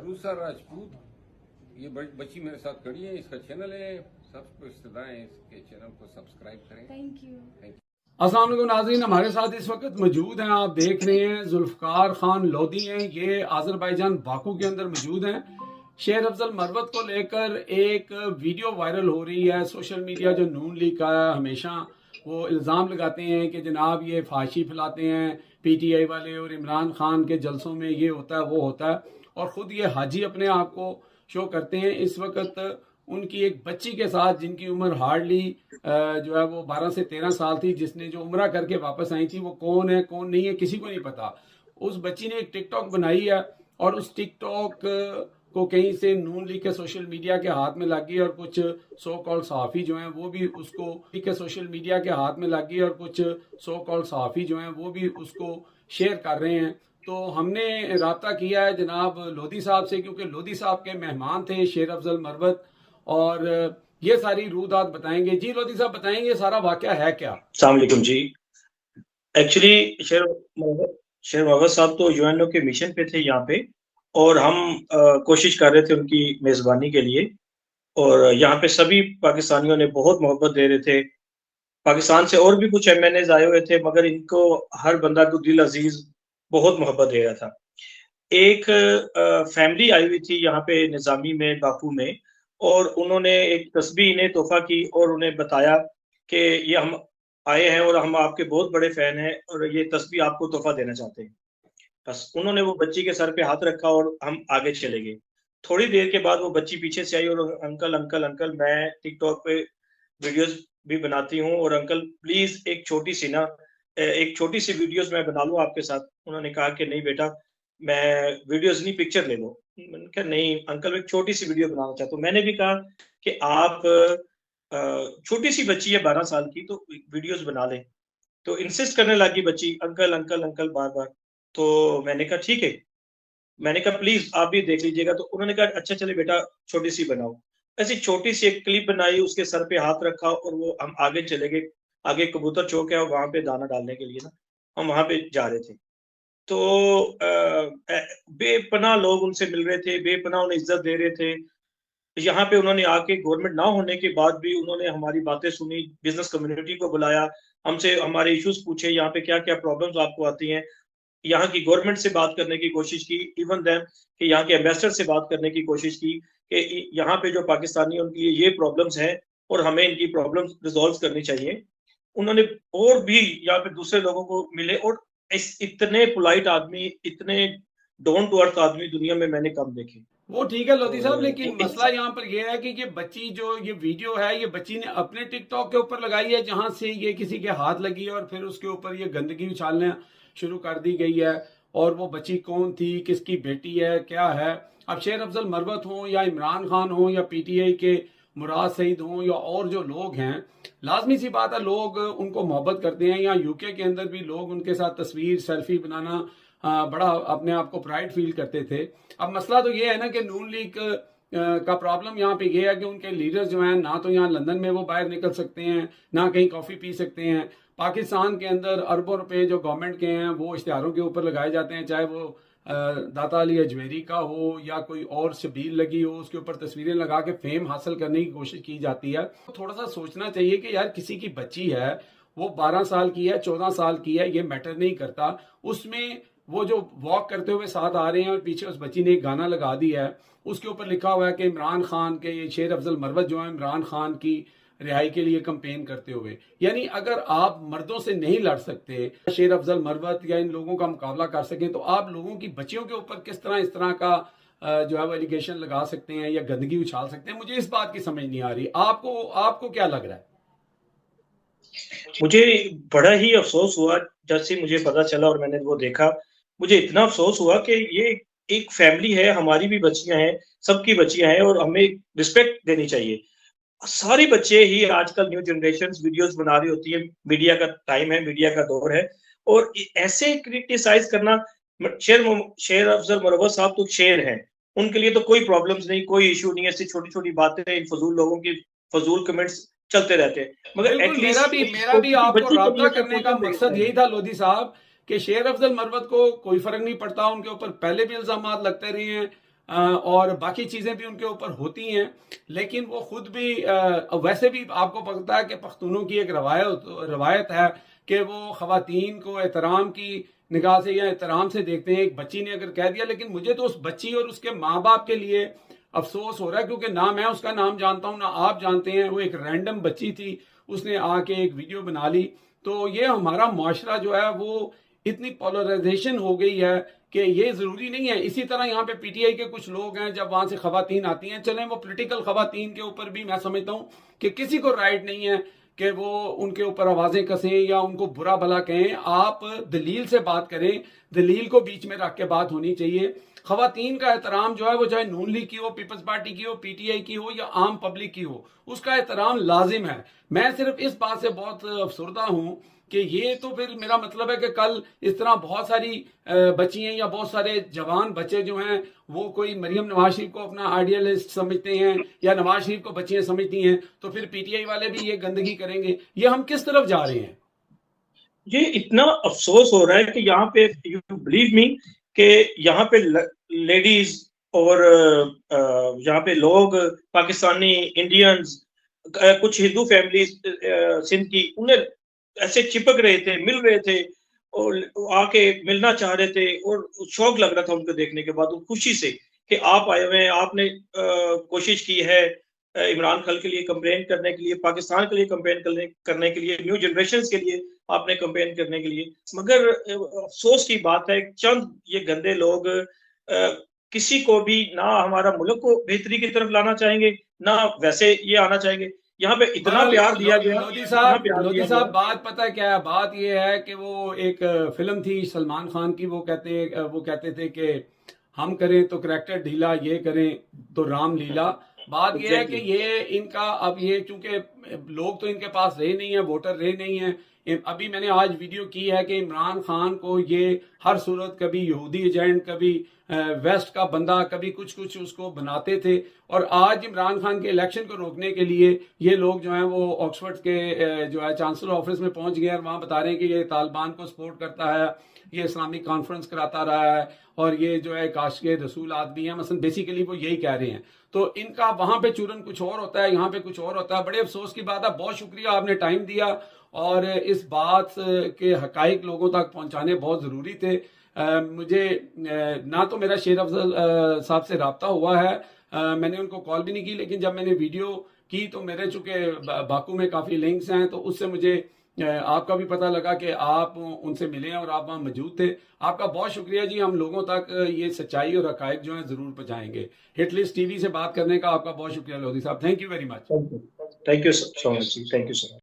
अरूसा राजपूत, ये बच्ची मेरे साथ खड़ी है। इसका चैनल है, सबको इस्तदाएं इसके चैनल को सब्सक्राइब करें। Thank you. अस्सलाम वालेकुम नाज़रीन, हमारे साथ इस वक्त मौजूद हैं, आप देख रहे हैं जुल्फ़कार खान लोधी हैं। ये आज़रबाईजान बाकू के अंदर मौजूद हैं। शेर अफजल मरवत को लेकर एक वीडियो वायरल हो रही है। सोशल मीडिया जो नून लीग का है, हमेशा वो इल्ज़ाम लगाते हैं कि जनाब ये फाशी फैलाते हैं PTI वाले, और इमरान खान के जलसों में ये होता है वो होता है, और ख़ुद ये हाजी अपने आप को शो करते हैं। इस वक्त उनकी एक बच्ची के साथ, जिनकी उम्र हार्डली जो है वो 12 से 13 साल थी, जिसने जो उम्रा करके वापस आई थी, वो कौन है कौन नहीं है किसी को नहीं पता। उस बच्ची ने एक टिकटॉक बनाई है, और उस टिकटॉक को कहीं से नून लीग के सोशल मीडिया के हाथ में लग गई, और कुछ सो कॉल्ड सहाफ़ी जो हैं वो भी उसको के सोशल मीडिया के हाथ में लग गई, और कुछ सो कॉल्ड सहाफ़ी जो हैं वो भी उसको शेयर कर रहे हैं। तो हमने रब्ता किया है जनाब लोधी साहब से, क्योंकि लोधी साहब के मेहमान थे शेर अफजल मरवत, और ये सारी रूदात बताएंगे। जी लोधी साहब बताएंगे सारा वाकया है क्या? अस्सलाम वालेकुम जी। एक्चुअली शेर मरवत साहब तो UNO के मिशन पे थे यहाँ पे, और हम कोशिश कर रहे थे उनकी मेज़बानी के लिए, और यहाँ पे सभी पाकिस्तानियों ने बहुत मोहब्बत दे रहे थे। पाकिस्तान से और भी कुछ MNAs आए हुए थे, मगर इनको हर बंदा को दिल अजीज बहुत मोहब्बत दे रहा था। एक फैमिली आई हुई थी यहाँ पे निज़ामी में, बाकू में, और उन्होंने एक तस्बीह इन्हें तोहफा की, और उन्हें बताया कि ये हम आए हैं और हम आपके बहुत बड़े फैन हैं, और ये तस्बीह आपको तोहफा देना चाहते हैं। बस उन्होंने वो बच्ची के सर पे हाथ रखा और हम आगे चले गए। थोड़ी देर के बाद वो बच्ची पीछे से आई, और अंकल अंकल अंकल, मैं टिकटॉक पे वीडियोस भी बनाती हूँ, और अंकल प्लीज एक छोटी सी वीडियोस मैं बना लूँ आपके साथ। उन्होंने कहा कि नहीं बेटा, मैं वीडियोस नहीं, पिक्चर ले लो। मैंने कहा नहीं अंकल, एक छोटी सी वीडियो बनाना चाहता हूँ। मैंने भी कहा कि आप छोटी सी बच्ची है 12 साल की, तो वीडियोस बना लें। तो इंसिस्ट करने लगी बच्ची, अंकल अंकल अंकल बार बार। तो मैंने कहा ठीक है, मैंने कहा प्लीज आप भी देख लीजिएगा। तो उन्होंने कहा अच्छा चले बेटा, छोटी सी बनाओ। ऐसी छोटी सी एक क्लिप बनाई, उसके सर पे हाथ रखा, और वो हम आगे चले गए। आगे कबूतर चौक है, और वहां पे दाना डालने के लिए ना हम वहां पे जा रहे थे। तो बेपनाह लोग उनसे मिल रहे थे, बेपनाह उन्हें इज्जत दे रहे थे। यहाँ पे उन्होंने आके, गवर्नमेंट ना होने के बाद भी उन्होंने हमारी बातें सुनी, बिजनेस कम्युनिटी को बुलाया, हमसे हमारे इश्यूज पूछे, यहाँ पे क्या क्या प्रॉब्लम्स आपको आती हैं, यहाँ की गवर्नमेंट से बात करने की कोशिश की, इवन देन कि यहाँ के एम्बेसडर से बात करने की कोशिश की कि यहाँ पे जो पाकिस्तानी हैं उनके लिए ये प्रॉब्लम्स हैं, और हमें इनकी प्रॉब्लम्स रिजॉल्व करनी चाहिए। उन्होंने और भी यहाँ पे दूसरे लोगों को मिले, और इतने पोलाइट आदमी, इतने डाउन टू अर्थ आदमी दुनिया में मैंने कम देखे। वो ठीक है लोधी साहब, लेकिन तो मसला यहाँ पर यह है कि ये बच्ची, जो ये वीडियो है, ये बच्ची ने अपने टिकटॉक के ऊपर लगाई है, जहां से ये किसी के हाथ लगी है, और फिर उसके ऊपर ये गंदगी उछालना शुरू कर दी गई है। और वो बच्ची कौन थी, किसकी बेटी है, क्या है? अब शेर अफजल मरवत हो, या इमरान खान हो, या PTI के मुराद सईद हों, या और जो लोग हैं, लाजमी सी बात है लोग उनको मोहब्बत करते हैं। या UK के अंदर भी लोग उनके साथ तस्वीर सेल्फी बनाना बड़ा अपने आप को प्राइड फील करते थे। अब मसला तो ये है ना कि नून लीग का प्रॉब्लम यहाँ पे ये है कि उनके लीडर्स जो हैं, ना तो यहाँ लंदन में वो बाहर निकल सकते हैं, ना कहीं कॉफ़ी पी सकते हैं। पाकिस्तान के अंदर अरबों रुपए जो गवर्नमेंट के हैं वो इश्तिहारों के ऊपर लगाए जाते हैं, चाहे वो दाता अली अजमेरी का हो, या कोई और शबीर लगी हो, उसके ऊपर तस्वीरें लगा के फेम हासिल करने की कोशिश की जाती है। तो थोड़ा सा सोचना चाहिए कि यार किसी की बच्ची है, वो 12 साल की है, 14 साल की है, ये मैटर नहीं करता। उसमें वो जो वॉक करते हुए साथ आ रहे हैं, और पीछे उस बच्ची ने एक गाना लगा दिया है, उसके ऊपर लिखा हुआ है कि इमरान खान के, ये शेर अफजल मरवत जो है इमरान खान की रिहाई के लिए कंपेन करते हुए। यानी अगर आप मर्दों से नहीं लड़ सकते, शेर अफजल मरवत या इन लोगों का मुकाबला कर सकें, तो आप लोगों की बच्चियों के ऊपर किस तरह इस तरह का जो है वो एलिगेशन लगा सकते हैं या गंदगी उछाल सकते हैं? मुझे इस बात की समझ नहीं आ रही। आपको क्या लग रहा है? मुझे बड़ा ही अफसोस हुआ जब से मुझे पता चला और मैंने वो देखा। मुझे इतना अफसोस हुआ कि ये एक फैमिली है, हमारी भी बच्चियां हैं, सबकी बच्चियां हैं, और हमें रिस्पेक्ट देनी चाहिए। सारे बच्चे ही आजकल न्यू जनरेशन वीडियोस बना रही होती है, मीडिया का टाइम है, मीडिया का दौर है, और ऐसे क्रिटिसाइज करना। शेर अफजल मरवत साहब तो शेर हैं, उनके लिए तो कोई प्रॉब्लम्स नहीं, कोई इशू नहीं है। ऐसी छोटी छोटी बातें, इन फजूल लोगों की फजूल कमेंट्स चलते रहते हैं, मगर बिल्कुल, एटलीस्ट मेरा भी आपको बच्ची के राब्ता लिए करने का मकसद यही था लोधी साहब, कि शेर अफजल मरवत को कोई फर्क नहीं पड़ता, उनके ऊपर पहले भी इल्जाम लगते रहे हैं, और बाकी चीज़ें भी उनके ऊपर होती हैं, लेकिन वो खुद भी वैसे भी आपको पता है कि पख्तूनों की एक रवायत है कि वो ख़वातीन को एहतराम की निगाह से या एहतराम से देखते हैं। एक बच्ची ने अगर कह दिया, लेकिन मुझे तो उस बच्ची और उसके माँ बाप के लिए अफसोस हो रहा है, क्योंकि ना मैं उसका नाम जानता हूँ ना आप जानते हैं। वो एक रैंडम बच्ची थी, उसने आके एक वीडियो बना ली। तो ये हमारा मुआशरा जो है वो इतनी पोलराइजेशन हो गई है कि ये जरूरी नहीं है। इसी तरह यहाँ पे पीटीआई के कुछ लोग हैं, जब वहां से खवातीन आती हैं, चलें वो पॉलिटिकल खवातीन के ऊपर भी मैं समझता हूँ कि किसी को राइट नहीं है कि वो उनके ऊपर आवाजें कसें या उनको बुरा भला कहें। आप दलील से बात करें, दलील को बीच में रख के बात होनी चाहिए। खवातीन का एहतराम जो है वो चाहे नून लीग की हो, पीपल्स पार्टी की हो, पीटीआई की हो या आम पब्लिक की हो, उसका एहतराम लाजिम है। मैं सिर्फ इस बात से बहुत अफसरदा हूं कि ये तो फिर मेरा मतलब है कि कल इस तरह बहुत सारी बच्चियां या बहुत सारे जवान बच्चे जो हैं वो कोई मरियम नवाज शरीफ को अपना आइडियलिस्ट समझते हैं या नवाज शरीफ को बच्चियां समझती हैं, तो फिर पीटीआई वाले भी ये गंदगी करेंगे। ये हम किस तरफ जा रहे हैं? ये इतना अफसोस हो रहा है कि यहाँ पे, यू बिलीव मी, कि यहाँ पे लेडीज और यहाँ पे लोग, पाकिस्तानी इंडियंस, कुछ हिंदू फैमिलीज सिंध की, उन्हें ऐसे चिपक रहे थे, मिल रहे थे और आके मिलना चाह रहे थे, और शौक लग रहा था उनको देखने के बाद, खुशी से कि आप आए हुए हैं, आपने कोशिश की है इमरान खान के लिए कंपेन करने के लिए, पाकिस्तान के लिए कंपेन करने के लिए, न्यू जनरेशन के लिए आपने कंपेन करने के लिए। मगर अफसोस की बात है, चंद ये गंदे लोग किसी को भी ना हमारा मुल्क को बेहतरी की तरफ लाना चाहेंगे, ना वैसे ये आना चाहेंगे। यहाँ पे इतना प्यार दिया गया, लोधी साहब बात पता है क्या है? बात ये है कि वो एक फिल्म थी सलमान खान की, वो कहते थे कि हम करें तो करैक्टर ढीला, ये करें तो रामलीला। बात ये है कि ये इनका अब ये, चूंकि लोग तो इनके पास रहे नहीं है, वोटर रहे नहीं है। अभी मैंने आज वीडियो की है कि इमरान खान को ये हर सूरत कभी यहूदी एजेंट, कभी वेस्ट का बंदा, कभी कुछ कुछ उसको बनाते थे। और आज इमरान खान के इलेक्शन को रोकने के लिए ये लोग जो हैं वो ऑक्सफोर्ड के जो है चांसलर ऑफिस में पहुंच गए और वहां बता रहे हैं कि ये तालिबान को सपोर्ट करता है, ये इस्लामिक कॉन्फ्रेंस कराता रहा है और ये जो है काश के रसूल आदमी है, मसलन बेसिकली वो यही कह रहे हैं। तो इनका वहां पे चूरन कुछ और होता है, यहाँ पे कुछ और होता है। बड़े अफसोस की बात है। बहुत शुक्रिया, आपने टाइम दिया और इस बात के हकाइक लोगों तक पहुंचाने बहुत जरूरी थे। मुझे ना तो मेरा शेर अफजल साहब से रब्ता हुआ है, मैंने उनको कॉल भी नहीं की, लेकिन जब मैंने वीडियो की तो मेरे चूंकि बाकू में काफ़ी लिंक्स हैं, तो उससे मुझे आपका भी पता लगा कि आप उनसे मिले हैं और आप वहाँ मौजूद थे। आपका बहुत शुक्रिया जी। हम लोगों तक ये सच्चाई और हकाइक जो है ज़रूर पहुँचाएंगे। हिटलिस्ट टीवी से बात करने का आपका बहुत शुक्रिया लोधी साहब। Thank you very much. Thank you so much ji, thank you sir.